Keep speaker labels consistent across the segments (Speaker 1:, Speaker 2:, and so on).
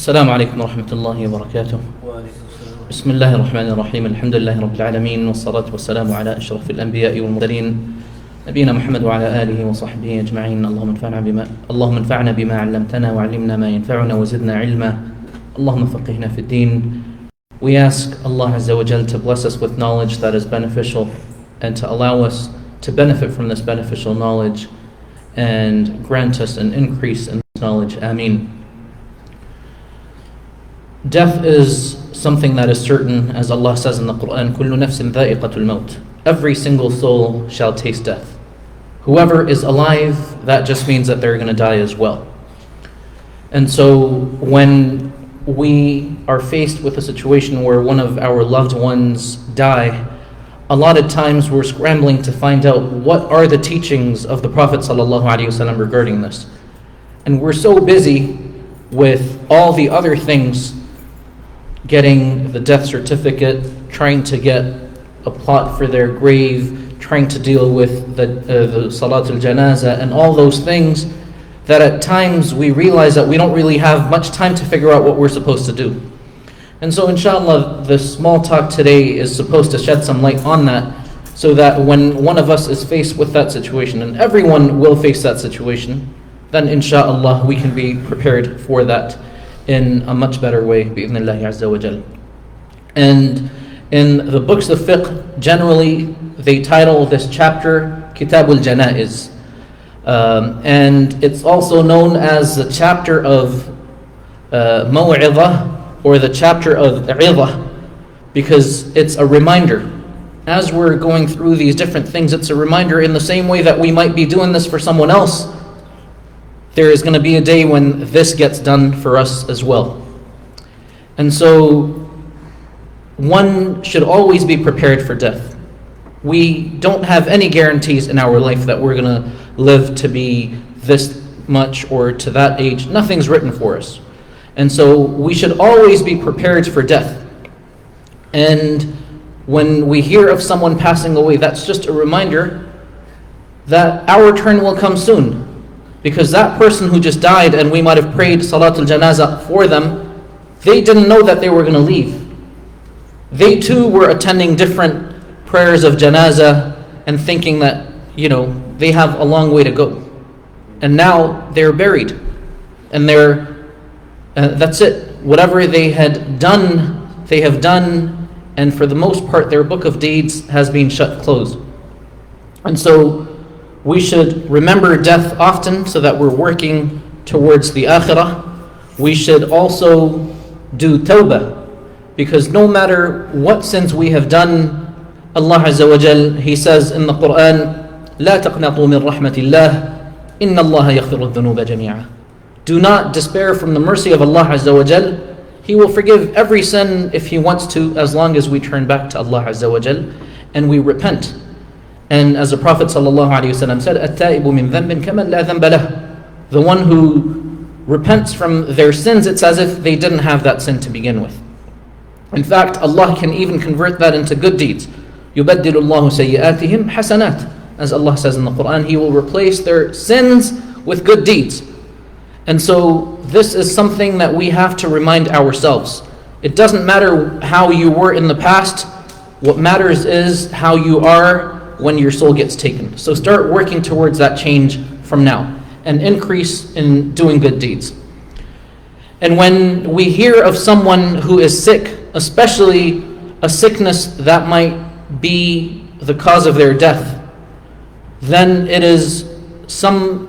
Speaker 1: السلام عليكم ورحمة الله وبركاته. بسم الله الرحمن الرحيم. الحمد لله رب العالمين، والصلاة والسلام على أشرف الأنبياء والمرسلين نبينا محمد وعلى آله وصحبه أجمعين. اللهم انفعنا بما علمتنا وعلمنا ما ينفعنا وزدنا علما. اللهم فقهنا في الدين. We ask Allah Azza wa Jal to bless us with knowledge that is beneficial and to allow us to benefit from this beneficial knowledge and grant us an increase in this knowledge. Ameen. Death is something that is certain, as Allah says in the Quran, كُلُّ نَفْسٍ ذَائِقَةُ الْمَوْتِ. Every single soul shall taste death. Whoever is alive, that just means that they're going to die as well. And so when we are faced with a situation where one of our loved ones die, a lot of times we're scrambling to find out what are the teachings of the Prophet ﷺ regarding this. And we're so busy with all the other things, getting the death certificate, trying to get a plot for their grave, trying to deal with the Salatul Janaza and all those things, that at times we realize that we don't really have much time to figure out what we're supposed to do. And so inshallah, the small talk today is supposed to shed some light on that, so that when one of us is faced with that situation, and everyone will face that situation, then inshallah we can be prepared for that in a much better way, bi'idhnillahi azza wa jal. And in the books of fiqh, generally they title this chapter Kitabul Janaiz. And it's also known as the chapter of Maw'idhah, or the chapter of Idhah, because it's a reminder. As we're going through these different things, it's a reminder in the same way that we might be doing this for someone else. There is going to be a day when this gets done for us as well. And so one should always be prepared for death. We don't have any guarantees in our life that we're going to live to be this much or to that age. Nothing's written for us. And so we should always be prepared for death. And when we hear of someone passing away, that's just a reminder that our turn will come soon. Because that person who just died, and we might have prayed Salatul Janaza for them, they didn't know that they were going to leave. They too were attending different prayers of Janaza and thinking that, they have a long way to go. And now they're buried. And that's it. Whatever they had done, they have done, and for the most part their book of deeds has been closed. And so we should remember death often so that we're working towards the akhirah. We should also do tawbah, because no matter what sins we have done, Allah Azza wa Jal, He says in the Quran, لا تقنطوا من رحمة الله إن الله يغفر الذنوب جميعا. Do not despair from the mercy of Allah Azza wa Jal. He will forgive every sin if He wants to, as long as we turn back to Allah Azza wa Jal and we repent. And as the Prophet ﷺ said, التائب من ذنب كمن لا ذنب له. The one who repents from their sins, it's as if they didn't have that sin to begin with. In fact, Allah can even convert that into good deeds. يُبَدِّلُ اللَّهُ سَيِّئَاتِهِمْ حَسَنَاتٍ. As Allah says in the Quran, He will replace their sins with good deeds. And so this is something that we have to remind ourselves. It doesn't matter how you were in the past. What matters is how you are when your soul gets taken. So start working towards that change from now and increase in doing good deeds. And when we hear of someone who is sick, especially a sickness that might be the cause of their death, then it's something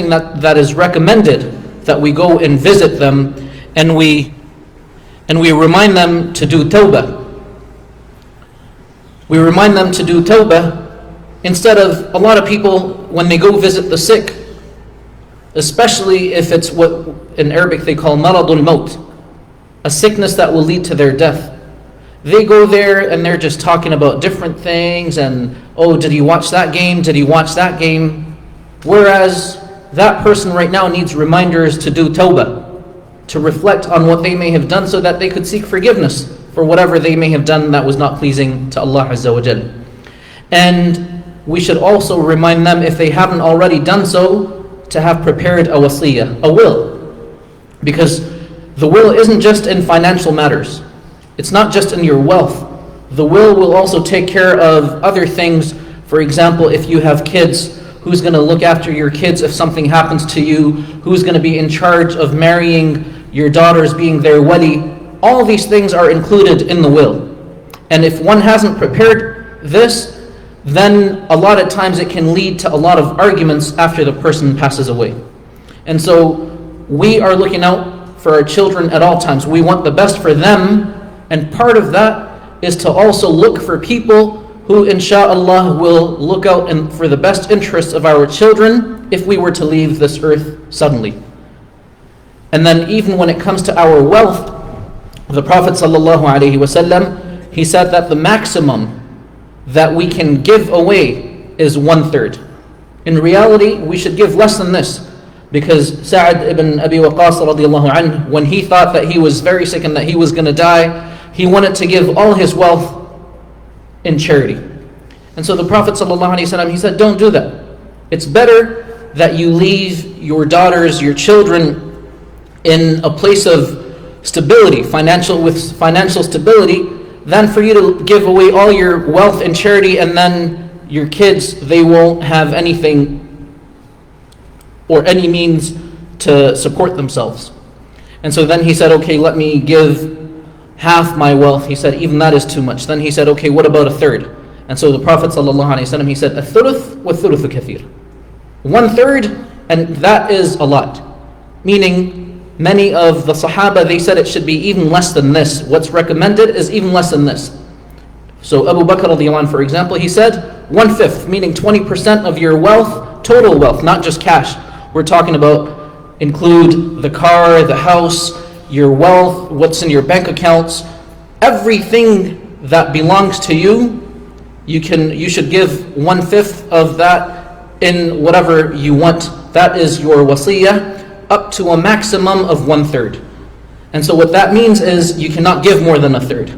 Speaker 1: that is recommended that we go and visit them and we remind them to do tawbah. We remind them to do tawbah instead of a lot of people when they go visit the sick, especially if it's what in Arabic they call maradul maut, a sickness that will lead to their death. They go there and they're just talking about different things and, oh, did he watch that game? Did he watch that game? Whereas that person right now needs reminders to do tawbah, to reflect on what they may have done so that they could seek forgiveness for whatever they may have done that was not pleasing to Allah Azza wa Jal. And we should also remind them, if they haven't already done so, to have prepared a wasiyah, a will. Because the will isn't just in financial matters. It's not just in your wealth. The will also take care of other things. For example, if you have kids, who's going to look after your kids if something happens to you? Who's going to be in charge of marrying your daughters, being their wali? All these things are included in the will. And if one hasn't prepared this, then a lot of times it can lead to a lot of arguments after the person passes away. And so we are looking out for our children at all times. We want the best for them, and part of that is to also look for people who insha'Allah will look out for the best interests of our children if we were to leave this earth suddenly. And then even when it comes to our wealth, the Prophet ﷺ, he said that the maximum that we can give away is 1/3. In reality, we should give less than this, because Syed ibn Abi Waqqas radiallahu anhu, when he thought that he was very sick and that he was going to die, he wanted to give all his wealth in charity. And so the Prophet ﷺ, he said, don't do that. It's better that you leave your daughters, your children in a place of stability, with financial stability, than for you to give away all your wealth in charity, and then your kids, they won't have anything or any means to support themselves. And so then he said, okay, let me give half my wealth. He said, even that is too much. Then he said, okay, what about 1/3? And so the Prophet ﷺ, he said, الثلث والثلث كثير. 1/3, and that is a lot. Meaning, many of the Sahaba, they said it should be even less than this. What's recommended is even less than this. So Abu Bakr radiallahu anhu, for example, he said 1/5, meaning 20% of your wealth, total wealth, not just cash. We're talking about include the car, the house, your wealth, what's in your bank accounts, everything that belongs to you. You should give 1/5 of that in whatever you want. That is your wasiyah, up to a maximum of 1/3. And so what that means is you cannot give more than 1/3.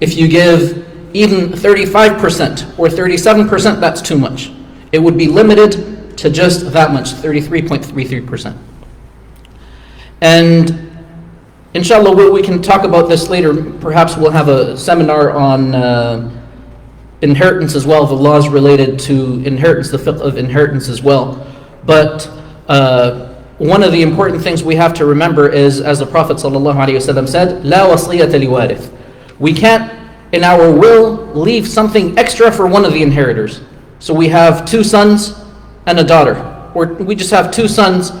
Speaker 1: If you give even 35% or 37%, that's too much. It would be limited to just that much, 33.33%. And inshallah, we can talk about this later. Perhaps we'll have a seminar on inheritance as well, the laws related to inheritance, the fiqh of inheritance as well. But one of the important things we have to remember is, as the Prophet ﷺ said, لا وصية لوارث. We can't, in our will, leave something extra for one of the inheritors. So we have 2 sons and a daughter, or we just have 2 sons,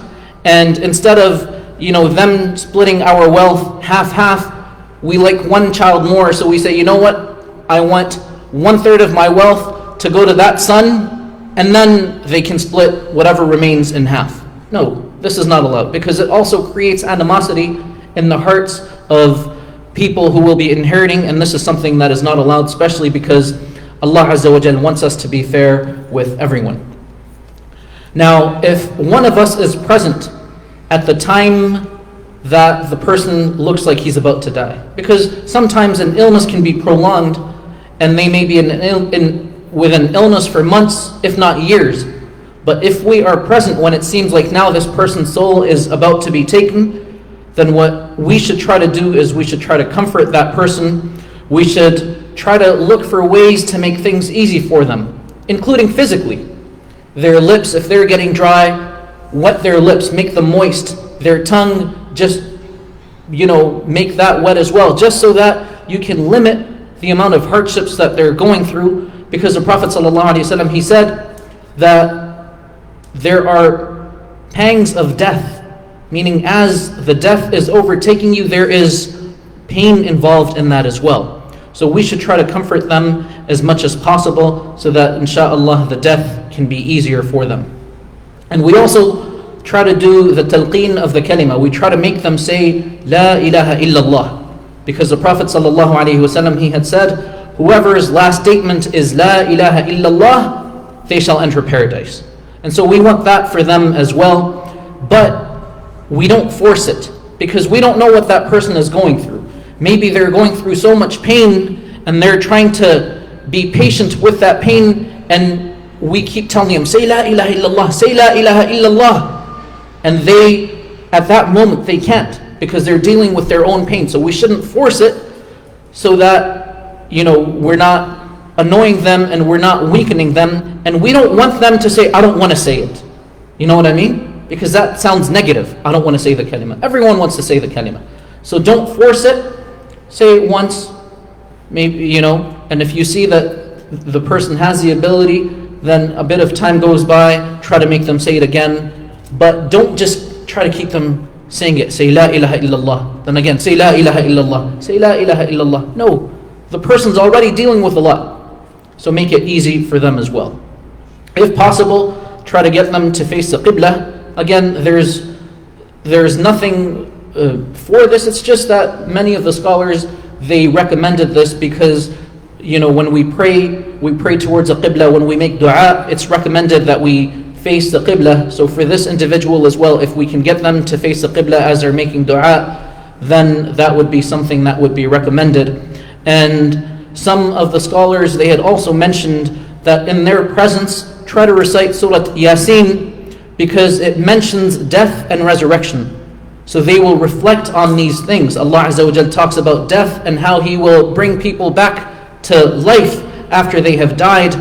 Speaker 1: and instead of them splitting our wealth half, we like one child more, so we say, you know what, I want 1/3 of my wealth to go to that son, and then they can split whatever remains in half. No, this is not allowed, because it also creates animosity in the hearts of people who will be inheriting, and this is something that is not allowed, especially because Allah Azza wa Jal wants us to be fair with everyone. Now, if one of us is present at the time that the person looks like he's about to die, because sometimes an illness can be prolonged, and they may be with an illness for months, if not years. But if we are present when it seems like now this person's soul is about to be taken, then what we should try to do is we should try to comfort that person. We should try to look for ways to make things easy for them, including physically. Their lips, if they're getting dry, wet their lips, make them moist. Their tongue, just make that wet as well, just so that you can limit the amount of hardships that they're going through. Because the Prophet ﷺ, he said that there are pangs of death, meaning as the death is overtaking you, there is pain involved in that as well. So we should try to comfort them as much as possible, so that insha'Allah the death can be easier for them. And we also try to do the talqeen of the kalima. We try to make them say La ilaha illallah, because the Prophet ﷺ, he had said, whoever's last statement is La ilaha illallah, they shall enter paradise. And so we want that for them as well, but we don't force it, because we don't know what that person is going through. Maybe they're going through so much pain, and they're trying to be patient with that pain, and we keep telling them, say La ilaha illallah, say La ilaha illallah. And they, at that moment they can't, because they're dealing with their own pain. So we shouldn't force it, so that, we're not annoying them and we're not weakening them, and we don't want them to say, I don't want to say it. You know what I mean? Because that sounds negative. I don't want to say the kalima. Everyone wants to say the kalima. So don't force it. Say it once, maybe, and if you see that the person has the ability, then a bit of time goes by, try to make them say it again. But don't just try to keep them saying it. Say La ilaha illallah. Then again, say La ilaha illallah. Say La ilaha illallah. No, the person's already dealing with a lot. So make it easy for them as well. If possible, try to get them to face the qibla. Again, there's nothing for this. It's just that many of the scholars, they recommended this because, when we pray towards the qibla. When we make dua, it's recommended that we face the qibla. So for this individual as well, if we can get them to face the qibla as they're making dua, then that would be something that would be recommended. And some of the scholars, they had also mentioned that in their presence, try to recite Surah Yasin, because it mentions death and resurrection. So they will reflect on these things. Allah Azza wa Jal talks about death and how He will bring people back to life after they have died,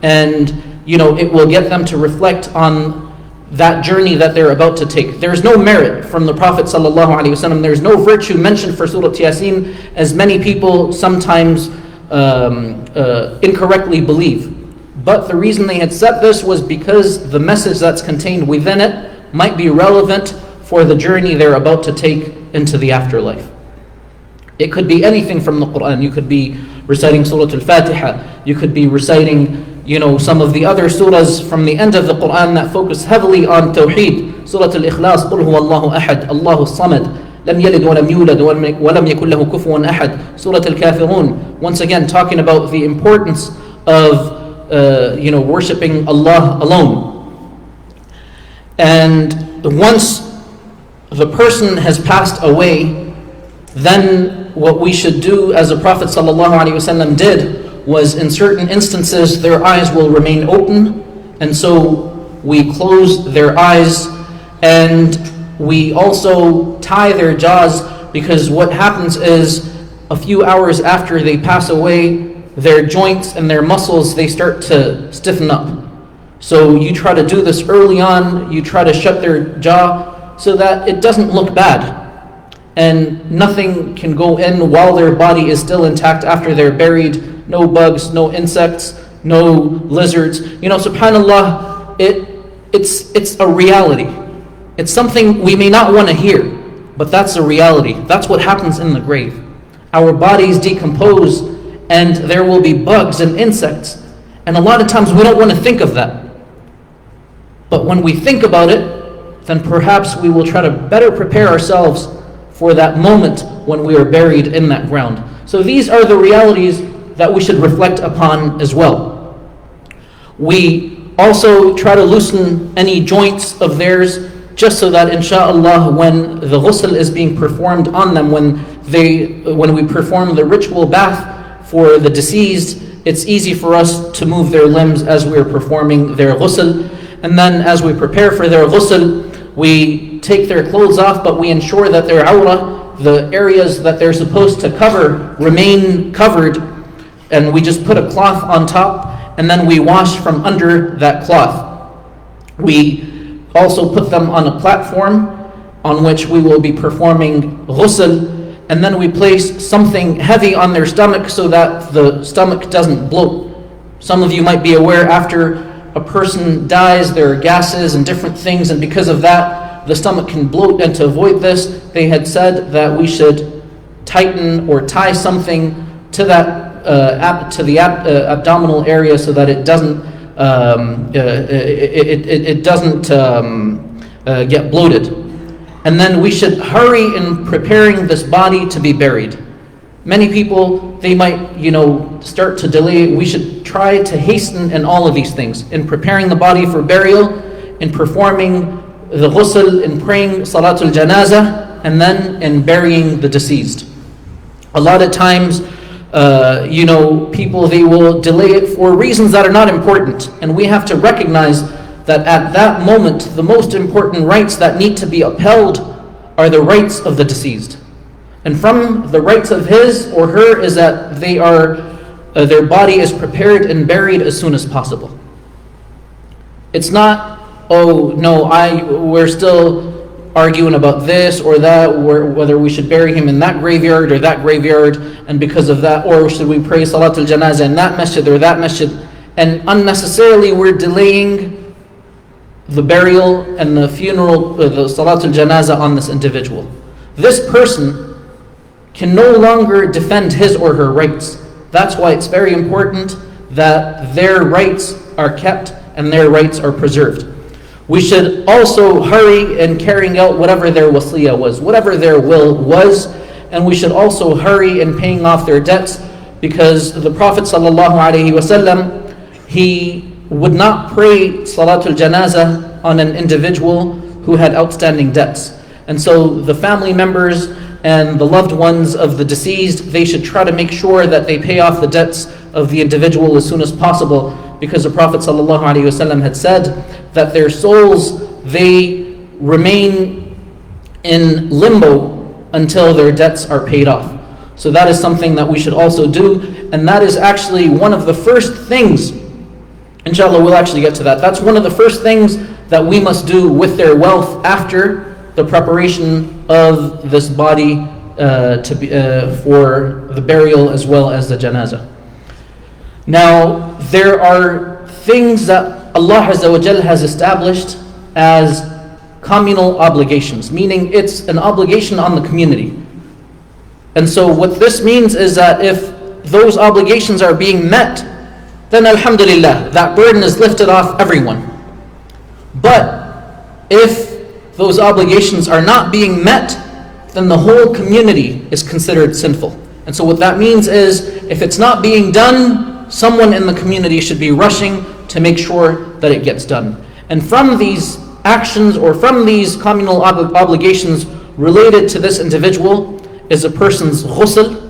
Speaker 1: and it will get them to reflect on that journey that they're about to take. There's no merit from the Prophet ﷺ. There's no virtue mentioned for Surah Yasin, as many people sometimes incorrectly believe. But the reason they had said this was because the message that's contained within it might be relevant for the journey they're about to take into the afterlife. It could be anything from the Quran. You could be reciting Surah Al-Fatiha. You could be reciting, some of the other surahs from the end of the Quran that focus heavily on Tawheed. Surah Al-Ikhlas, قُلْ هُوَ اللَّهُ أَحَدٌ اللَّهُ الصَّمَدُ لم يلد ولم يولد ولم يكن له كفوا أحد. Surah Al-Kafirun, once again talking about the importance of worshiping Allah alone. And once the person has passed away, then what we should do, as the Prophet ﷺ did, was in certain instances their eyes will remain open, and so we close their eyes, and we also tie their jaws, because what happens is a few hours after they pass away, their joints and their muscles, they start to stiffen up. So you try to do this early on. You try to shut their jaw so that it doesn't look bad, and nothing can go in while their body is still intact after they're buried. No bugs, no insects, no lizards. Subhanallah, it's a reality. It's something we may not want to hear, but that's a reality. That's what happens in the grave. Our bodies decompose, and there will be bugs and insects. And a lot of times we don't want to think of that. But when we think about it, then perhaps we will try to better prepare ourselves for that moment when we are buried in that ground. So these are the realities that we should reflect upon as well. We also try to loosen any joints of theirs, just so that insha'Allah, when the ghusl is being performed on them, when we perform the ritual bath for the deceased, it's easy for us to move their limbs as we're performing their ghusl. And then as we prepare for their ghusl, we take their clothes off, but we ensure that their awrah, the areas that they're supposed to cover, remain covered, and we just put a cloth on top, and then we wash from under that cloth. We also put them on a platform on which we will be performing ghusl, and then we place something heavy on their stomach so that the stomach doesn't bloat. Some of you might be aware, after a person dies, there are gases and different things, and because of that, the stomach can bloat. And to avoid this, they had said that we should tighten or tie something to that abdominal area so that it doesn't get bloated. And then we should hurry in preparing this body to be buried. Many people, they might, start to delay. We should try to hasten in all of these things, in preparing the body for burial, in performing the ghusl, in praying salatul janazah, and then in burying the deceased. A lot of times, people, they will delay it for reasons that are not important, and we have to recognize that at that moment, the most important rites that need to be upheld are the rights of the deceased. And from the rights of his or her is that their body is prepared and buried as soon as possible. It's not, oh no, we're still arguing about this or that, or whether we should bury him in that graveyard or that graveyard, and because of that, or should we pray Salatul Janazah in that masjid or that masjid, and unnecessarily we're delaying the burial and the funeral, the Salatul Janazah on this individual. This person can no longer defend his or her rights. That's why it's very important that their rights are kept and their rights are preserved. We should also hurry in carrying out whatever their wasiyah was, whatever their will was, and we should also hurry in paying off their debts, because the Prophet ﷺ, he would not pray Salatul Janazah on an individual who had outstanding debts. And so the family members and the loved ones of the deceased, they should try to make sure that they pay off the debts of the individual as soon as possible, because the Prophet ﷺ had said that their souls, they remain in limbo until their debts are paid off. So that is something that we should also do, and that is actually one of the first things, inshallah we'll actually get to that, that's one of the first things that we must do with their wealth after the preparation of this body for the burial as well as the janazah. Now, there are things that Allah Azza wa Jal has established as communal obligations, meaning it's an obligation on the community. And so what this means is that if those obligations are being met, then alhamdulillah, that burden is lifted off everyone. But if those obligations are not being met, then the whole community is considered sinful. And so what that means is, if it's not being done, someone in the community should be rushing to make sure that it gets done. And from these actions or from these communal obligations related to this individual is a person's ghusl.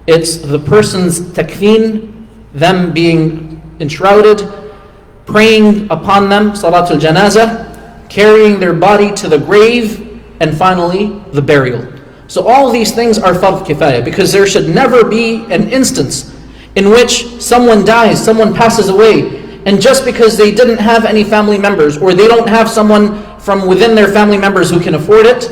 Speaker 1: It's the person's takfeen, them being enshrouded, praying upon them, Salatul Janazah, carrying their body to the grave, and finally the burial. So all these things are fard kifaya, because there should never be an instance in which someone dies, someone passes away, and just because they didn't have any family members, or they don't have someone from within their family members who can afford it,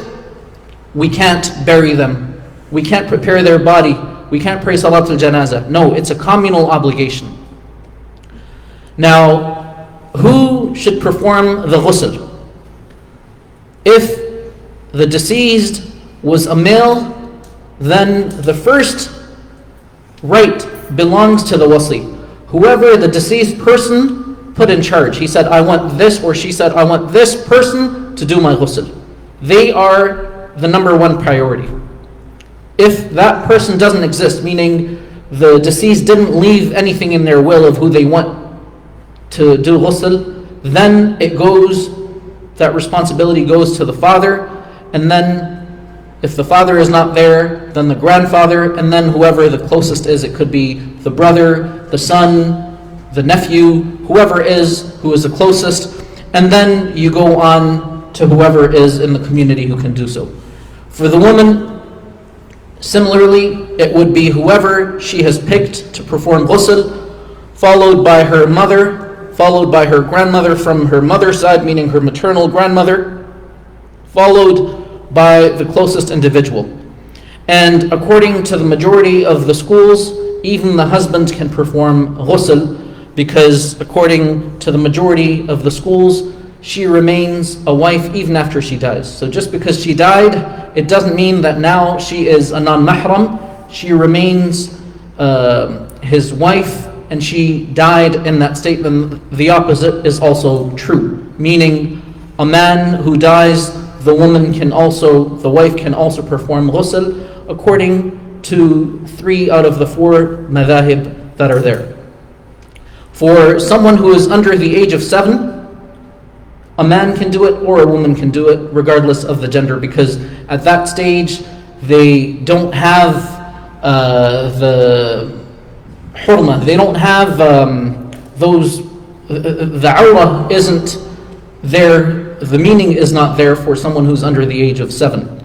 Speaker 1: we can't bury them. We can't prepare their body. We can't pray Salatul Janazah. No, it's a communal obligation. Now, who should perform the ghusl? If the deceased was a male, then the first right belongs to the wasi. Whoever the deceased person put in charge. He said, I want this, or she said, I want this person to do my ghusl. They are the number one priority. If that person doesn't exist, meaning the deceased didn't leave anything in their will of who they want to do ghusl, then that responsibility goes to the father, and then if the father is not there, then the grandfather, and then whoever the closest is. It could be the brother, the son, the nephew, whoever is who is the closest, and then you go on to whoever is in the community who can do so. For the woman, similarly, it would be whoever she has picked to perform ghusl, followed by her mother, followed by her grandmother from her mother's side, meaning her maternal grandmother, followed by the closest individual. And according to the majority of the schools, even the husband can perform ghusl, because according to the majority of the schools, she remains a wife even after she dies. So just because she died, it doesn't mean that now she is a non-mahram. She remains his wife, and she died in that state. Then the opposite is also true, meaning a man who dies, the wife can also perform ghusl, according to 3 out of the 4 madhahib that are there. For someone who is under the age of 7, a man can do it or a woman can do it, regardless of the gender, because at that stage they don't have the hurma, they don't have the awrah isn't there, the meaning is not there for someone who's under the age of 7.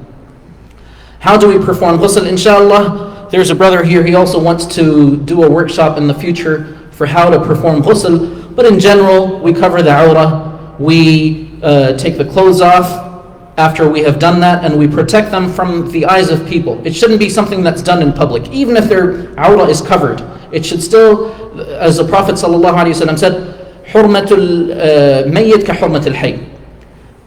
Speaker 1: How do we perform ghusl? Inshallah, there's a brother here, he also wants to do a workshop in the future for how to perform ghusl. But in general, we cover the awrah, we take the clothes off after we have done that, and we protect them from the eyes of people. It shouldn't be something that's done in public. Even if their awrah is covered, it should still, as the Prophet ﷺ said, حُرْمَةُ الْمَيِّتْ كَحُرْمَةِ الْحَيِّ,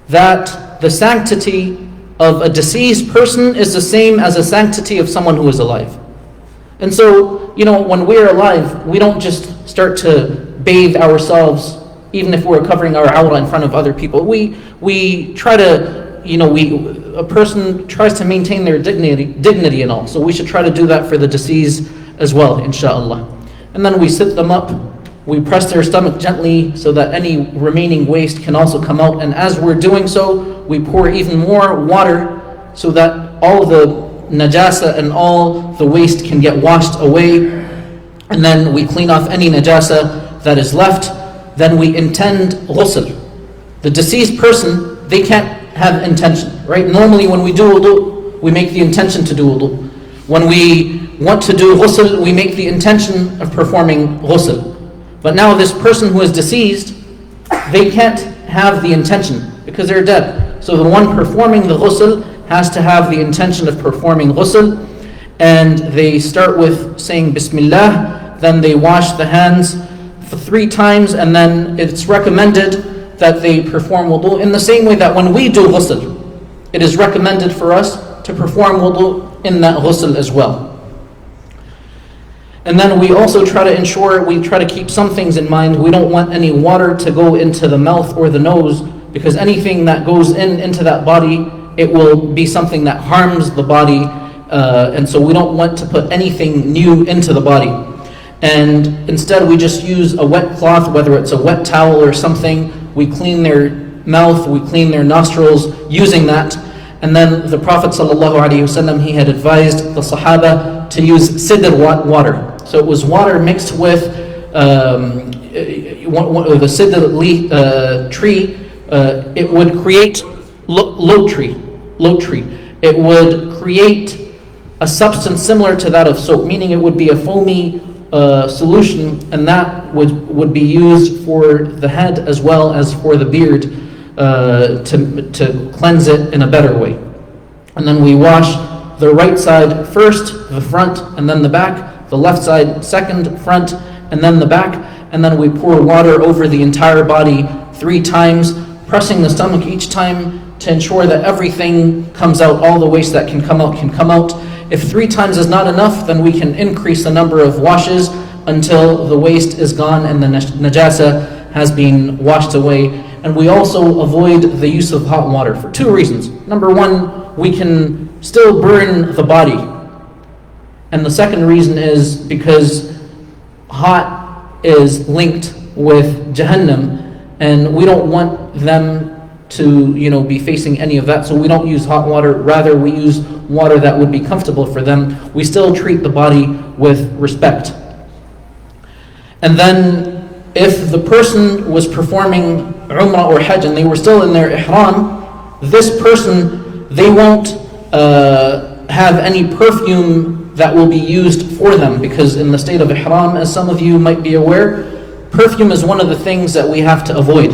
Speaker 1: that the sanctity of a deceased person is the same as the sanctity of someone who is alive. And so, when we're alive, we don't just start to bathe ourselves, even if we're covering our awrah in front of other people. We try to, a person tries to maintain their dignity and all. So we should try to do that for the deceased as well, inshallah. And then we sit them up, we press their stomach gently so that any remaining waste can also come out. And as we're doing so, we pour even more water so that all the najasa and all the waste can get washed away. And then we clean off any najasa that is left. Then we intend ghusl. The deceased person, they can't have intention, right? Normally when we do wudu, we make the intention to do wudu. When we want to do ghusl, we make the intention of performing ghusl. But now this person who is deceased, they can't have the intention because they're dead. So the one performing the ghusl has to have the intention of performing ghusl. And they start with saying Bismillah, then they wash the hands for 3 times, and then it's recommended that they perform wudu in the same way that when we do ghusl, it is recommended for us to perform wudu in that ghusl as well. And then we also try to ensure, we try to keep some things in mind. We don't want any water to go into the mouth or the nose, because anything that goes into that body, it will be something that harms the body, and so we don't want to put anything new into the body. And instead we just use a wet cloth, whether it's a wet towel or something. We clean their mouth, we clean their nostrils using that. And then the Prophet ﷺ, he had advised the Sahaba to use sidr water. So it was water mixed with the sidr tree. It would create lote tree. It would create a substance similar to that of soap, meaning it would be a foamy solution, and that would be used for the head as well as for the beard to cleanse it in a better way. And then we wash the right side first, the front, and then the back, the left side second, front, and then the back, and then we pour water over the entire body 3 times, pressing the stomach each time to ensure that everything comes out, all the waste that can come out. If 3 times is not enough, then we can increase the number of washes until the waste is gone and the najasa has been washed away. And we also avoid the use of hot water for 2 reasons. Number 1, we can still burn the body. And the second reason is because hot is linked with Jahannam, and we don't want them to be facing any of that, so we don't use hot water. Rather, we use water that would be comfortable for them. We still treat the body with respect. And then if the person was performing Umrah or Hajj and they were still in their ihram, this person, they won't have any perfume that will be used for them, because in the state of ihram, as some of you might be aware, perfume is one of the things that we have to avoid.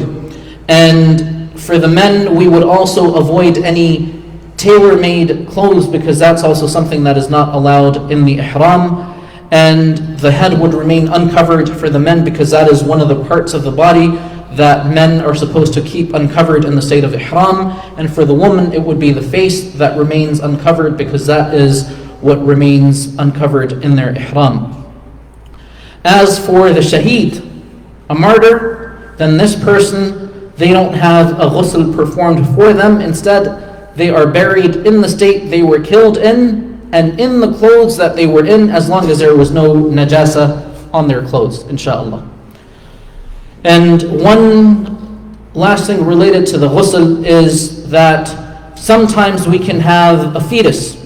Speaker 1: And for the men, we would also avoid any tailor-made clothes, because that's also something that is not allowed in the ihram. And the head would remain uncovered for the men, because that is one of the parts of the body that men are supposed to keep uncovered in the state of ihram. And for the woman, it would be the face that remains uncovered, because that is what remains uncovered in their ihram. As for the shaheed, a martyr, then this person, they don't have a ghusl performed for them. Instead, they are buried in the state they were killed in, and in the clothes that they were in, as long as there was no najasa on their clothes, inshallah. And one last thing related to the ghusl is that sometimes we can have a fetus,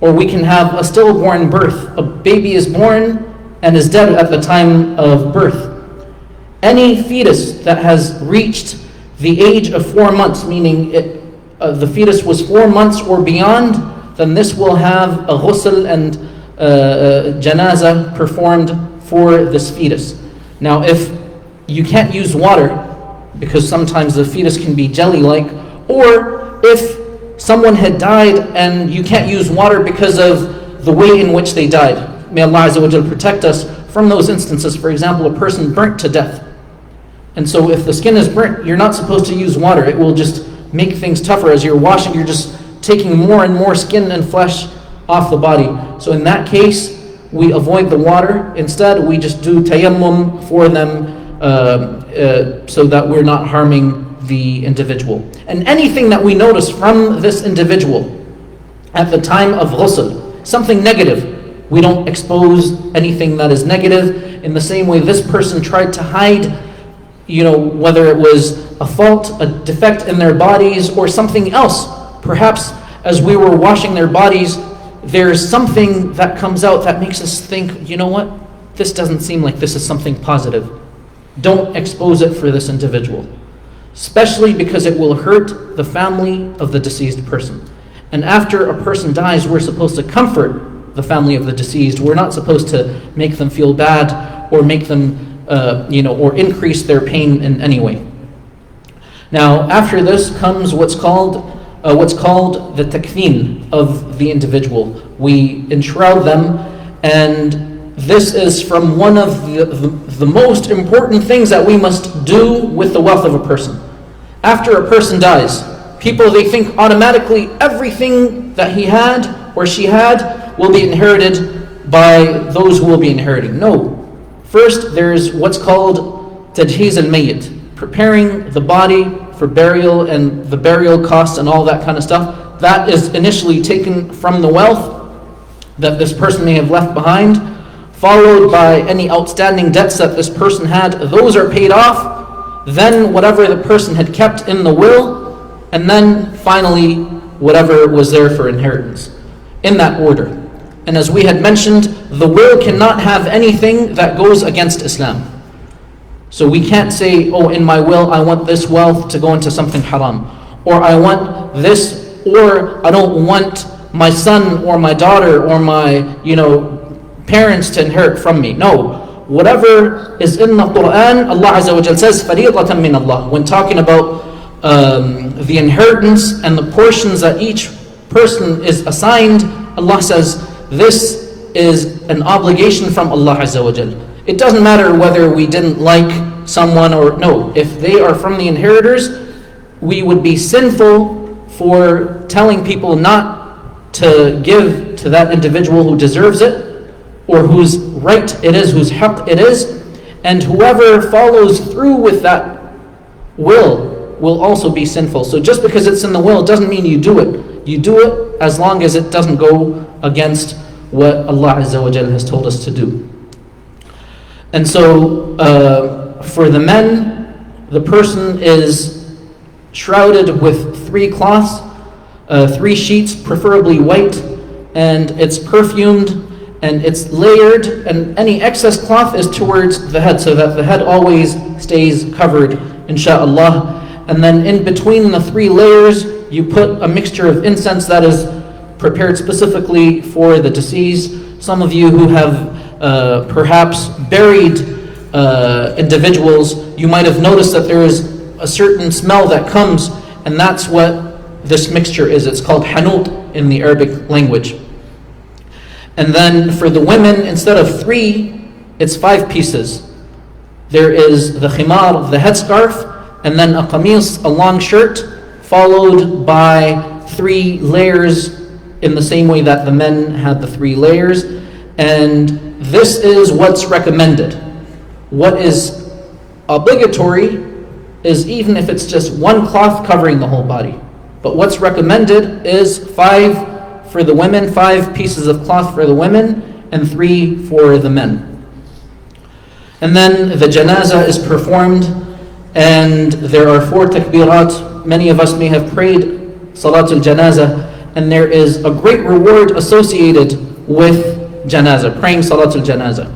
Speaker 1: or we can have a stillborn birth. A baby is born and is dead at the time of birth. Any fetus that has reached the age of 4 months, meaning the fetus was 4 months or beyond, then this will have a ghusl and janazah performed for this fetus. Now if you can't use water, because sometimes the fetus can be jelly-like, or if someone had died and you can't use water because of the way in which they died. May Allah Azza wa Jal protect us from those instances. For example, a person burnt to death. And so if the skin is burnt, you're not supposed to use water. It will just make things tougher. As you're washing, you're just taking more and more skin and flesh off the body. So in that case, we avoid the water. Instead, we just do tayammum for them so that we're not harming the individual. And anything that we notice from this individual at the time of ghusl, something negative, we don't expose anything that is negative. In the same way this person tried to hide, whether it was a fault, a defect in their bodies, or something else. Perhaps as we were washing their bodies, there's something that comes out that makes us think, you know what, this doesn't seem like this is something positive. Don't expose it for this individual, especially because it will hurt the family of the deceased person. And after a person dies, we're supposed to comfort the family of the deceased. We're not supposed to make them feel bad or make them, or increase their pain in any way. Now, after this comes what's called the takfeen of the individual. We enshroud them, and this is from one of the most important things that we must do with the wealth of a person. After a person dies, people, they think automatically everything that he had or she had will be inherited by those who will be inheriting. No. First, there's what's called tajheez al-mayyit, preparing the body for burial and the burial costs and all that kind of stuff. That is initially taken from the wealth that this person may have left behind, followed by any outstanding debts that this person had. Those are paid off. Then whatever the person had kept in the will, and then finally whatever was there for inheritance, in that order. And as we had mentioned, the will cannot have anything that goes against Islam. So we can't say, oh, in my will I want this wealth to go into something haram, or I want this, or I don't want my son or my daughter or my parents to inherit from me. No. Whatever is in the Quran, Allah Azza wa Jal says, فَرِيضَةً مِّنَ اللَّهِ. When talking about the inheritance and the portions that each person is assigned, Allah says, this is an obligation from Allah Azza wa Jal. It doesn't matter whether we didn't like someone or no. If they are from the inheritors, we would be sinful for telling people not to give to that individual who deserves it, or whose right it is, whose haqq it is. And whoever follows through with that will also be sinful. So just because it's in the will doesn't mean you do it. You do it as long as it doesn't go against what Allah Azza wa Jal has told us to do. And so for the men, the person is shrouded with 3 cloths, 3 sheets, preferably white, and it's perfumed, and it's layered, and any excess cloth is towards the head, so that the head always stays covered, insha'Allah. And then in between the 3 layers, you put a mixture of incense that is prepared specifically for the deceased. Some of you who have perhaps buried individuals, you might have noticed that there is a certain smell that comes, and that's what this mixture is. It's called hanut in the Arabic language. And then for the women, instead of 3, it's 5 pieces. There is the khimar, the headscarf, and then a qamis, a long shirt, followed by 3 layers in the same way that the men had the 3 layers. And this is what's recommended. What is obligatory is even if it's just 1 cloth covering the whole body. But what's recommended is 5 for the women, 5 pieces of cloth for the women, and 3 for the men. And then the janazah is performed, and there are 4 takbirat. Many of us may have prayed salatul janazah, and there is a great reward associated with janazah, praying salatul janazah.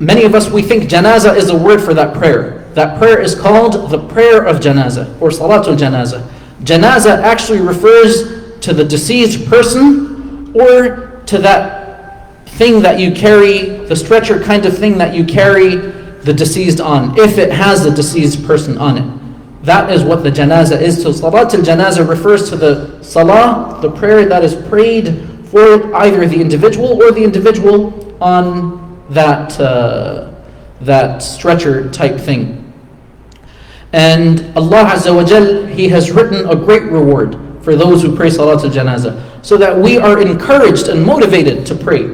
Speaker 1: Many of us, we think janazah is a word for that prayer. That prayer is called the prayer of janazah, or salatul janazah. Janazah actually refers to the deceased person or to that thing that you carry, the stretcher kind of thing that you carry the deceased on, if it has the deceased person on it. That is what the janazah is. So salat al-janazah refers to the salah, the prayer that is prayed for either the individual or the individual on that stretcher type thing. And Allah Azza wa Jal, He has written a great reward for those who pray Salat al-Janazah, so that we are encouraged and motivated to pray.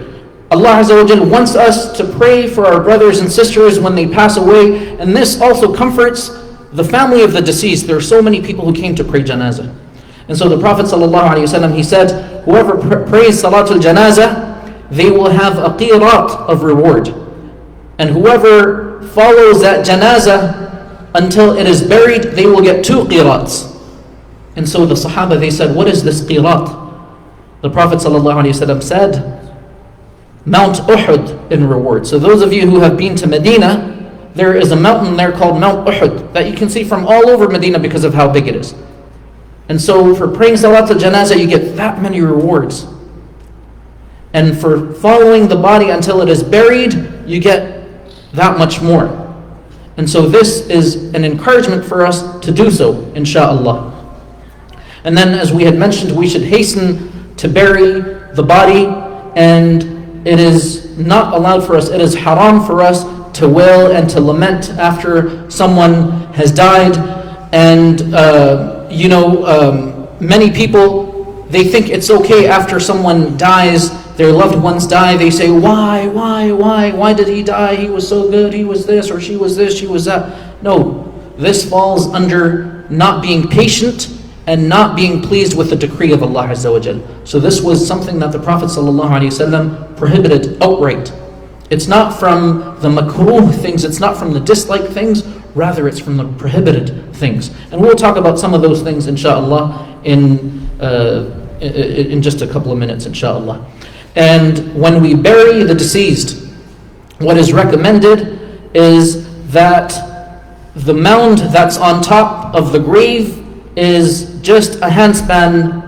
Speaker 1: Allah Azza wa Jal wants us to pray for our brothers and sisters when they pass away, and this also comforts the family of the deceased. There are so many people who came to pray Janazah. And so the Prophet ﷺ, he said, whoever prays Salat al-Janazah, they will have a qirat of reward. And whoever follows that Janazah until it is buried, they will get 2 qirats. And so the Sahaba, they said, what is this qirat? The Prophet ﷺ said, Mount Uhud in reward. So those of you who have been to Medina, there is a mountain there called Mount Uhud that you can see from all over Medina because of how big it is. And so for praying Salat al-Janazah, you get that many rewards. And for following the body until it is buried, you get that much more. And so this is an encouragement for us to do so, insha'Allah. And then as we had mentioned, we should hasten to bury the body, and it is not allowed for us, it is haram for us to wail and to lament after someone has died. And many people, they think it's okay after someone dies, their loved ones die, they say, why did he die? He was so good, he was this, or she was this, she was that. No, this falls under not being patient and not being pleased with the decree of Allah Azza wa Jal. So this was something that the Prophet ﷺ prohibited outright. It's not from the makruh things, it's not from the dislike things, rather it's from the prohibited things. And we'll talk about some of those things, insha'Allah, in just a couple of minutes, insha'Allah. And when we bury the deceased, what is recommended is that the mound that's on top of the grave is just a handspan,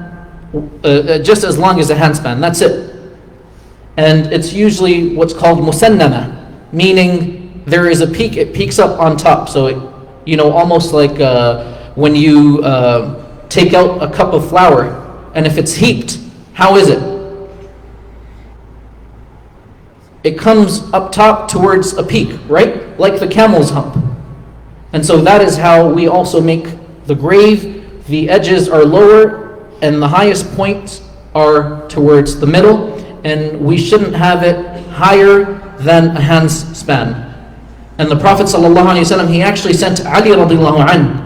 Speaker 1: just as long as a handspan, that's it. And it's usually what's called musannama, meaning there is a peak, it peaks up on top. So it, almost like when you take out a cup of flour, and if it's heaped, how is it? It comes up top towards a peak, right? Like the camel's hump. And so that is how we also make the grave. The edges are lower and the highest points are towards the middle, and we shouldn't have it higher than a hand's span. And the Prophet ﷺ, he actually sent Ali radiallahu anhu,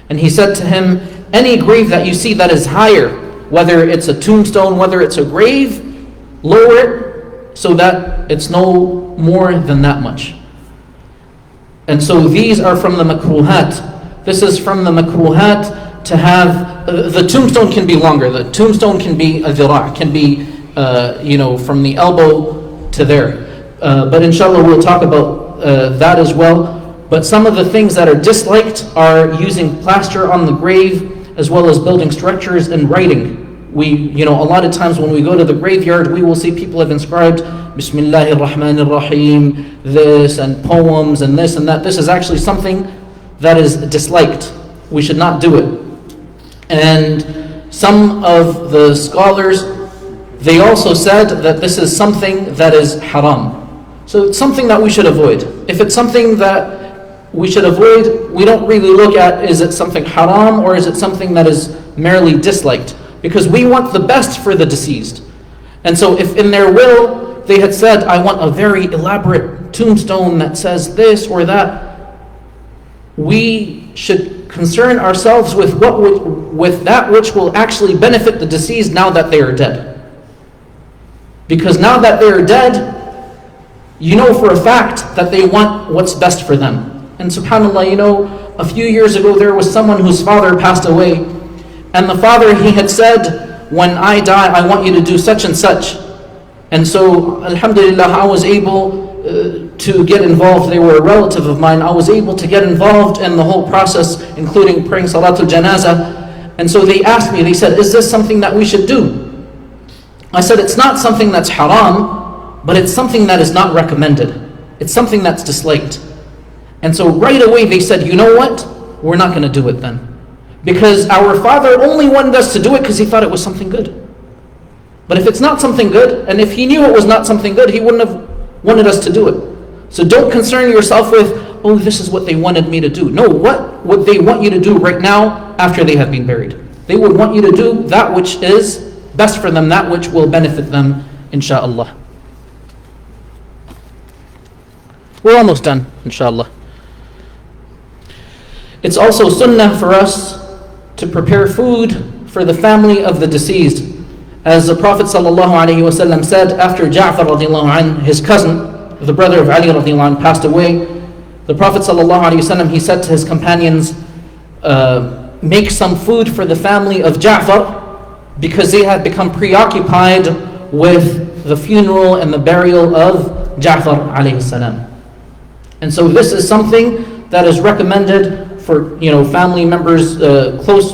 Speaker 1: and he said to him, any grave that you see that is higher, whether it's a tombstone, whether it's a grave, lower it so that it's no more than that much. And so these are from the makruhat. This is from the makruhat to have, the tombstone can be longer. The tombstone can be a dhira', can be, from the elbow to there. But inshallah we'll talk about that as well. But some of the things that are disliked are using plaster on the grave, as well as building structures and writing. A lot of times when we go to the graveyard, we will see people have inscribed Bismillahir Rahmanir Rahim, this, and poems, and this and that. This is actually something that is disliked. We should not do it. And some of the scholars, they also said that this is something that is haram. So it's something that we should avoid. If it's something that we should avoid, we don't really look at, is it something haram or is it something that is merely disliked? Because we want the best for the deceased. And so if in their will they had said, I want a very elaborate tombstone that says this or that, we should concern ourselves with with that which will actually benefit the deceased now that they are dead. Because now that they are dead, you know for a fact that they want what's best for them. And subhanAllah, a few years ago there was someone whose father passed away, and the father, he had said, when I die, I want you to do such and such. And so, alhamdulillah, I was able to get involved. They were a relative of mine. I was able to get involved in the whole process, including praying Salatul Janazah. And so they asked me, they said, is this something that we should do? I said, it's not something that's haram, but it's something that is not recommended. It's something that's disliked. And so right away they said, you know what? We're not going to do it then. Because our father only wanted us to do it because he thought it was something good. But if it's not something good, and if he knew it was not something good, he wouldn't have wanted us to do it. So don't concern yourself with, oh, this is what they wanted me to do. No, what would they want you to do right now after they have been buried? They would want you to do that which is best for them, that which will benefit them, insha'Allah. We're almost done, insha'Allah. It's also sunnah for us to prepare food for the family of the deceased. As the Prophet ﷺ said, after Ja'far radiallahu anh, his cousin, the brother of Ali radiallahu anh, passed away, the Prophet ﷺ, he said to his companions, make some food for the family of Ja'far, because they had become preoccupied with the funeral and the burial of Ja'far alayhi salam. And so this is something that is recommended for family members, close,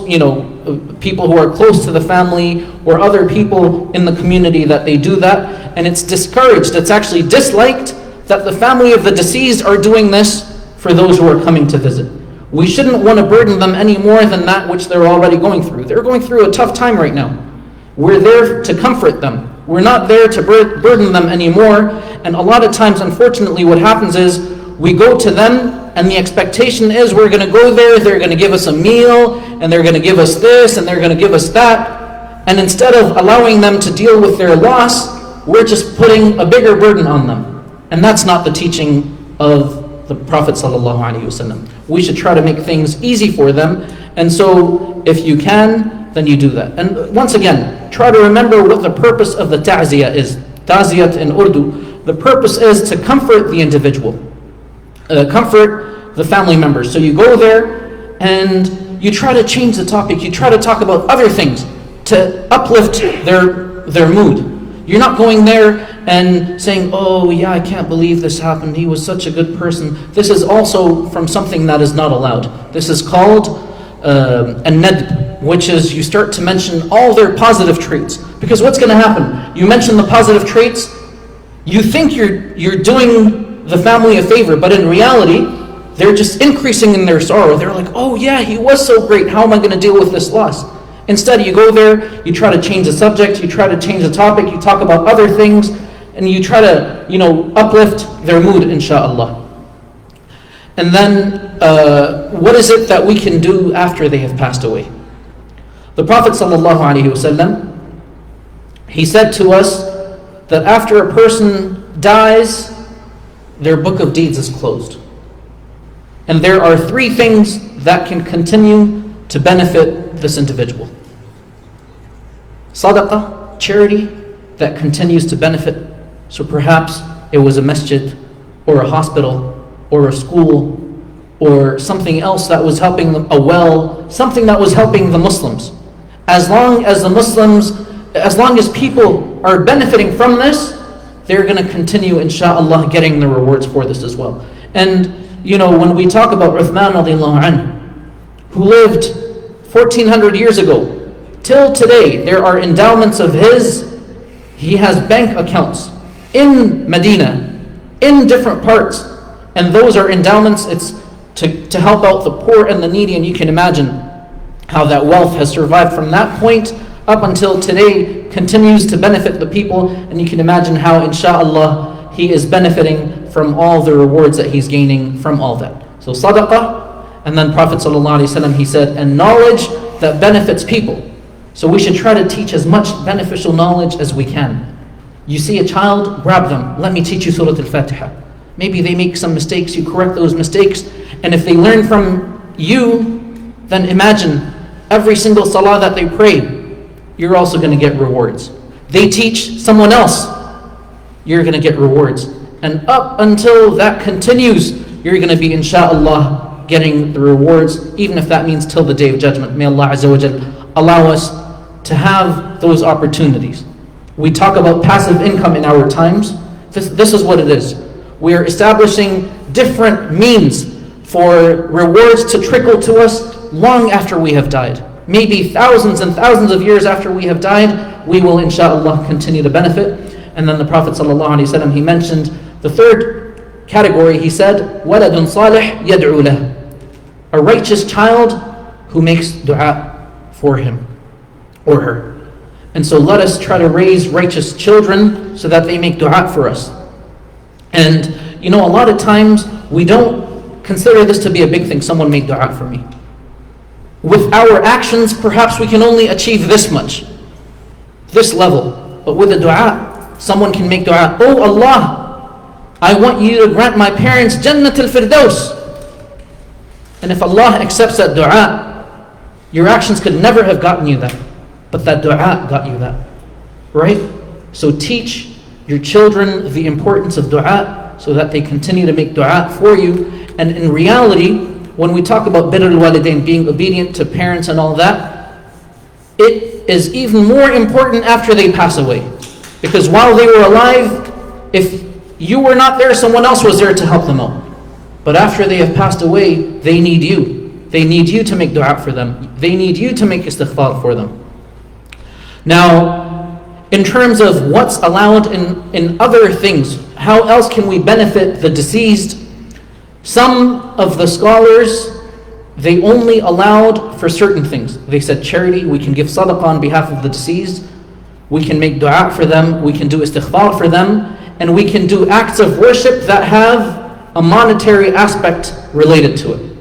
Speaker 1: people who are close to the family or other people in the community, that they do that. And it's discouraged, it's actually disliked that the family of the deceased are doing this for those who are coming to visit. We shouldn't want to burden them any more than that which they're already going through. They're going through a tough time right now. We're there to comfort them. We're not there to burden them anymore. And a lot of times, unfortunately, what happens is we go to them and the expectation is we're going to go there, they're going to give us a meal, and they're going to give us this, and they're going to give us that. And instead of allowing them to deal with their loss, we're just putting a bigger burden on them. And that's not the teaching of the Prophet ﷺ. We should try to make things easy for them. And so if you can, then you do that. And once again, try to remember what the purpose of the ta'ziyah is. Ta'ziyat in Urdu. The purpose is to comfort the individual. Comfort the family members. So you go there and you try to change the topic. You try to talk about other things to uplift their mood. You're not going there and saying, oh yeah, I can't believe this happened. He was such a good person. This is also from something that is not allowed. This is called an-nadb, which is you start to mention all their positive traits. Because what's going to happen? You mention the positive traits, you think you're doing the family a favor, but in reality, they're just increasing in their sorrow. They're like, oh yeah, he was so great. How am I going to deal with this loss? Instead, you go there, you try to change the subject, you try to change the topic, you talk about other things, and you try to, uplift their mood, insha'Allah. And then, what is it that we can do after they have passed away? The Prophet ﷺ, he said to us that after a person dies, their book of deeds is closed. And there are three things that can continue to benefit this individual. Sadaqah, charity, that continues to benefit. So perhaps it was a masjid, or a hospital, or a school, or something else that was helping them, a well, something that was helping the Muslims. As long as people are benefiting from this, they're going to continue, insha'Allah, getting the rewards for this as well. And, when we talk about Uthman radiallahu anhu, who lived 1400 years ago, till today, there are endowments of his. He has bank accounts in Medina, in different parts. And those are endowments, it's to help out the poor and the needy. And you can imagine how that wealth has survived from that point up until today, continues to benefit the people, and you can imagine how, insha'Allah, he is benefiting from all the rewards that he's gaining from all that. So sadaqah, and then Prophet ﷺ, he said, and knowledge that benefits people. So we should try to teach as much beneficial knowledge as we can. You see a child, grab them, let me teach you Surah Al-Fatiha. Maybe they make some mistakes, you correct those mistakes, and if they learn from you, then imagine every single salah that they pray, you're also going to get rewards. They teach someone else, you're going to get rewards. And up until that continues, you're going to be, insha'Allah, getting the rewards, even if that means till the Day of Judgment. May Allah Azza wa Jal allow us to have those opportunities. We talk about passive income in our times. This is what it is. We are establishing different means for rewards to trickle to us long after we have died. maybe thousands and thousands of years after we have died, we will inshallah continue to benefit. And then the Prophet ﷺ, he mentioned the third category. He said, وَلَدٌ صَالِحٌ يَدْعُو لَهُ, a righteous child who makes dua for him or her. And so let us try to raise righteous children so that they make dua for us. And a lot of times we don't consider this to be a big thing. Someone made dua for me. With our actions, perhaps we can only achieve this much, this level. But with a dua, someone can make dua, oh Allah, I want you to grant my parents Jannat al-Firdaus. And if Allah accepts that dua, your actions could never have gotten you that. But that dua got you that. Right? So teach your children the importance of dua so that they continue to make dua for you. And in reality, when we talk about birr al-walidain, being obedient to parents and all that, it is even more important after they pass away. Because while they were alive, if you were not there, someone else was there to help them out. But after they have passed away, they need you. They need you to make dua for them. They need you to make istighfar for them. Now, in terms of what's allowed in other things, how else can we benefit the deceased? Some of the scholars, they only allowed for certain things. They said charity, we can give sadaqah on behalf of the deceased, we can make dua for them, we can do istighfar for them, and we can do acts of worship that have a monetary aspect related to it.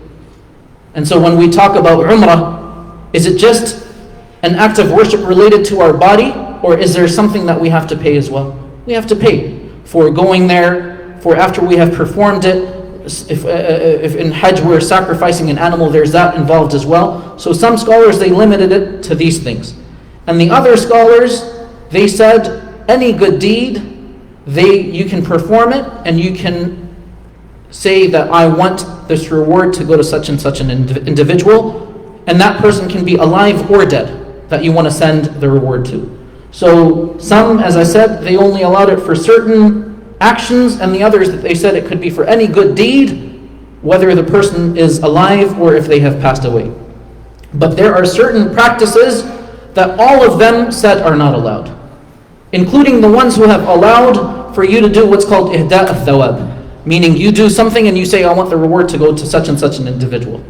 Speaker 1: And so when we talk about umrah, is it just an act of worship related to our body, or is there something that we have to pay as well? We have to pay for going there, for after we have performed it. If in Hajj we're sacrificing an animal, there's that involved as well. So some scholars, they limited it to these things. And the other scholars, they said any good deed, you can perform it and you can say that I want this reward to go to such and such an individual, and that person can be alive or dead that you want to send the reward to. So some, as I said, they only allowed it for certain actions, and the others that they said it could be for any good deed, whether the person is alive or if they have passed away. But there are certain practices that all of them said are not allowed, including the ones who have allowed for you to do what's called ihda' al-thawab, meaning you do something and you say, I want the reward to go to such and such an individual.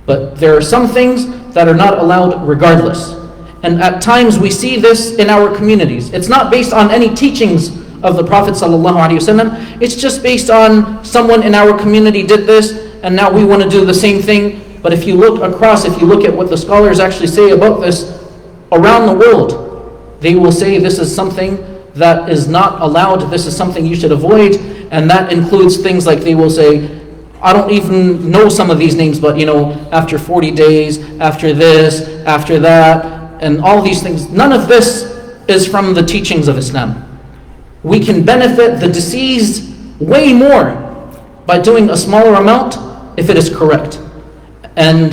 Speaker 1: But there are some things that are not allowed regardless. And at times we see this in our communities. It's not based on any teachings of the Prophet ﷺ. It's just based on someone in our community did this, and now we want to do the same thing. But if you look across, if you look at what the scholars actually say about this around the world, they will say this is something that is not allowed, this is something you should avoid, and that includes things like they will say, I don't even know some of these names, but after 40 days, after this, after that, and all these things. None of this is from the teachings of Islam. We can benefit the deceased way more by doing a smaller amount if it is correct. And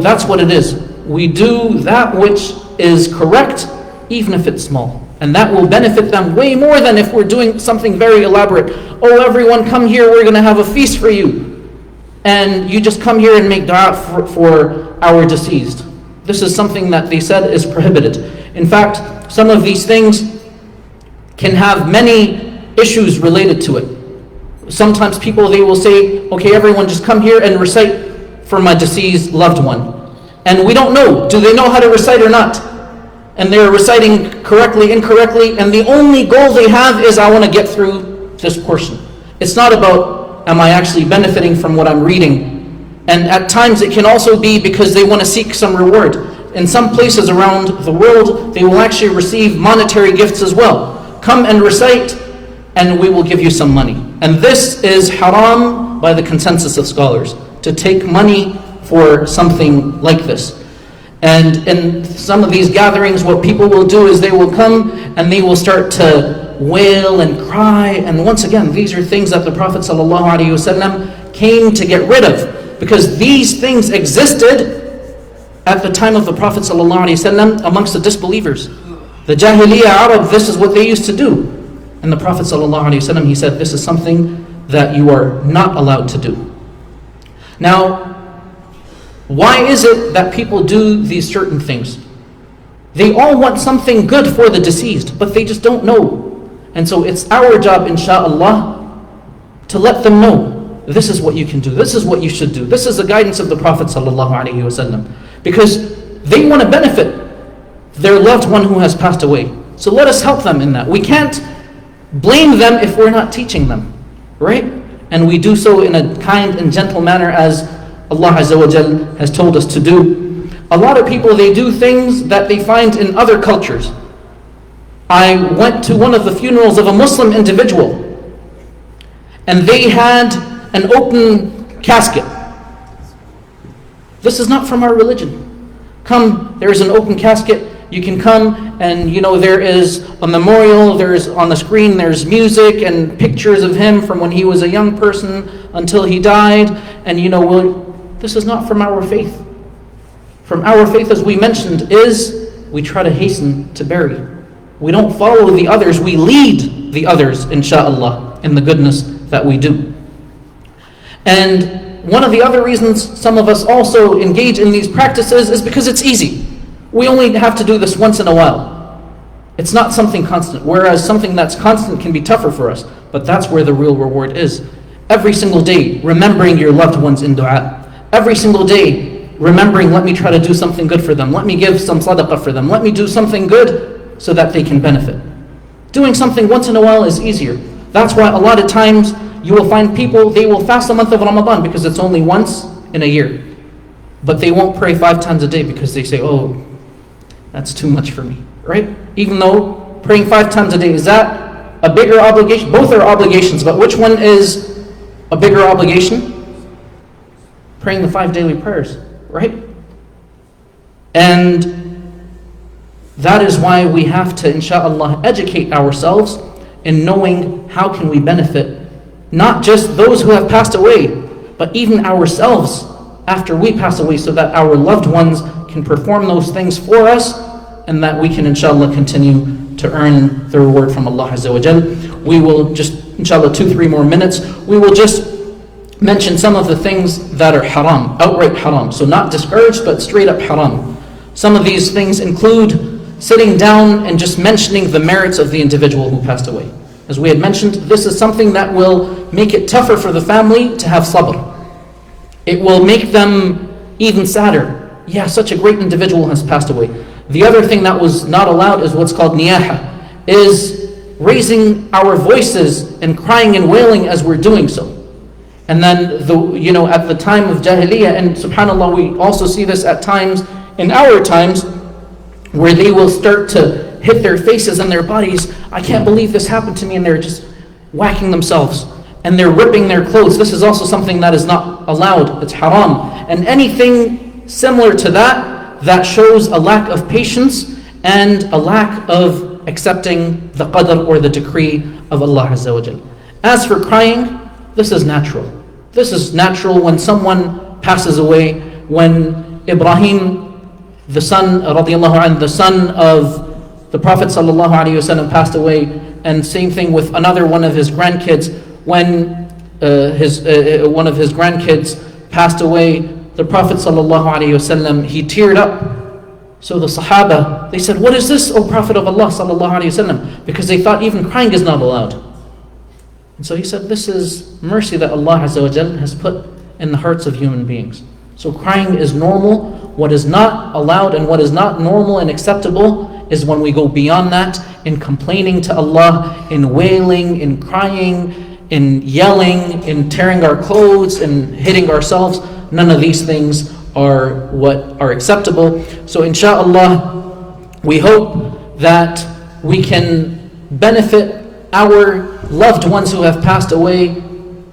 Speaker 1: that's what it is. We do that which is correct, even if it's small. And that will benefit them way more than if we're doing something very elaborate. Oh, everyone come here, we're going to have a feast for you. And you just come here and make dua for our deceased. This is something that they said is prohibited. In fact, some of these things can have many issues related to it. Sometimes people, they will say, okay, everyone just come here and recite for my deceased loved one. And we don't know, do they know how to recite or not? And they're reciting correctly, incorrectly, and the only goal they have is I want to get through this portion. It's not about, am I actually benefiting from what I'm reading? And at times it can also be because they want to seek some reward. In some places around the world, they will actually receive monetary gifts as well. Come and recite, and we will give you some money. And this is haram by the consensus of scholars, to take money for something like this. And in some of these gatherings, what people will do is they will come and they will start to wail and cry. And once again, these are things that the Prophet ﷺ came to get rid of, because these things existed at the time of the Prophet ﷺ amongst the disbelievers. The Jahiliyyah Arab, this is what they used to do. And the Prophet ﷺ, he said, this is something that you are not allowed to do. Now, Why is it that people do these certain things? They all want something good for the deceased, but they just don't know. And so it's our job, insha'Allah, to let them know, this is what you can do, this is what you should do. This is the guidance of the Prophet ﷺ. Because they want to benefit their loved one who has passed away. So let us help them in that. We can't blame them if we're not teaching them, right? And we do so in a kind and gentle manner as Allah Azza wa Jal has told us to do. A lot of people, they do things that they find in other cultures. I went to one of the funerals of a Muslim individual, and they had an open casket. This is not from our religion. Come, there is an open casket. You can come and there is a memorial, there's on the screen, there's music and pictures of him from when he was a young person until he died. And this is not from our faith. From our faith, as we mentioned, is we try to hasten to bury. We don't follow the others, we lead the others, insha'Allah, in the goodness that we do. And one of the other reasons some of us also engage in these practices is because it's easy. We only have to do this once in a while. It's not something constant, whereas something that's constant can be tougher for us. But that's where the real reward is. Every single day, remembering your loved ones in dua. Every single day, remembering, let me try to do something good for them. Let me give some sadaqah for them. Let me do something good so that they can benefit. Doing something once in a while is easier. That's why a lot of times you will find people, they will fast the month of Ramadan because it's only once in a year. But they won't pray 5 times a day because they say, oh, that's too much for me, right? Even though praying 5 times a day, is that a bigger obligation? Both are obligations, but which one is a bigger obligation? Praying the 5 daily prayers, right? And that is why we have to, insha'Allah, educate ourselves in knowing how can we benefit not just those who have passed away, but even ourselves after we pass away, so that our loved ones can perform those things for us, and that we can, inshallah, continue to earn the reward from Allah Azza wa Jal. We will just, inshallah, 2-3 more minutes, we will just mention some of the things that are haram, outright haram. So not discouraged, but straight up haram. Some of these things include sitting down and just mentioning the merits of the individual who passed away. As we had mentioned, this is something that will make it tougher for the family to have sabr. It will make them even sadder. Yeah, such a great individual has passed away. The other thing that was not allowed is what's called niyaha, is raising our voices and crying and wailing as we're doing so. And then, at the time of Jahiliyyah, and subhanAllah, we also see this at times, in our times, where they will start to hit their faces and their bodies. I can't believe this happened to me, and they're just whacking themselves. And they're ripping their clothes. This is also something that is not allowed. It's haram. And anything similar to that shows a lack of patience and a lack of accepting the qadr or the decree of Allah Azza wa Jal. As for crying, this is natural. This is natural when someone passes away. When Ibrahim, the son of the Prophet ﷺ passed away, and same thing with another one of his grandkids. When one of his grandkids passed away, the Prophet ﷺ, he teared up. So the Sahaba, they said, what is this, O Prophet of Allah ﷺ? Because they thought even crying is not allowed. And so he said, this is mercy that Allah Azza wa Jal has put in the hearts of human beings. So crying is normal. What is not allowed and what is not normal and acceptable is when we go beyond that in complaining to Allah, in wailing, in crying, in yelling, in tearing our clothes, in hitting ourselves. None of these things are what are acceptable. So insha'Allah, we hope that we can benefit our loved ones who have passed away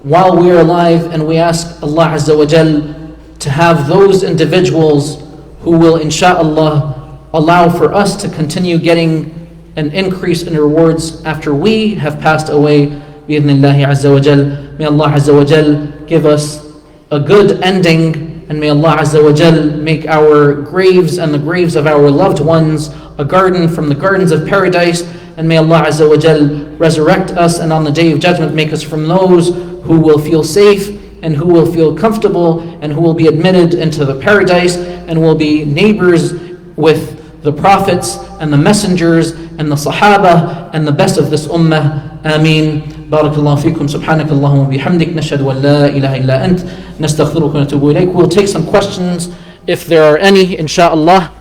Speaker 1: while we are alive, and we ask Allah Azza wa Jal to have those individuals who will, insha'Allah, allow for us to continue getting an increase in rewards after we have passed away, bi'idhnillahi Azza wa Jal. May Allah Azza wa Jal give us a good ending, and may Allah Azza wa Jal make our graves and the graves of our loved ones a garden from the gardens of paradise, and may Allah Azza wa Jal resurrect us, and on the Day of Judgment make us from those who will feel safe and who will feel comfortable, and who will be admitted into the paradise, and will be neighbors with the prophets and the messengers and the Sahaba and the best of this ummah. Ameen. Barakallahu feekum. Subhanak Allahumma bihamdik. Nashhadu an la ilaha illa ant. Nastaghfiruka wa natubu ilayk. We'll take some questions if there are any, inshaAllah.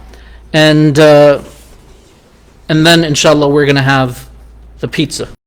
Speaker 1: And then inshaAllah we're going to have the pizza.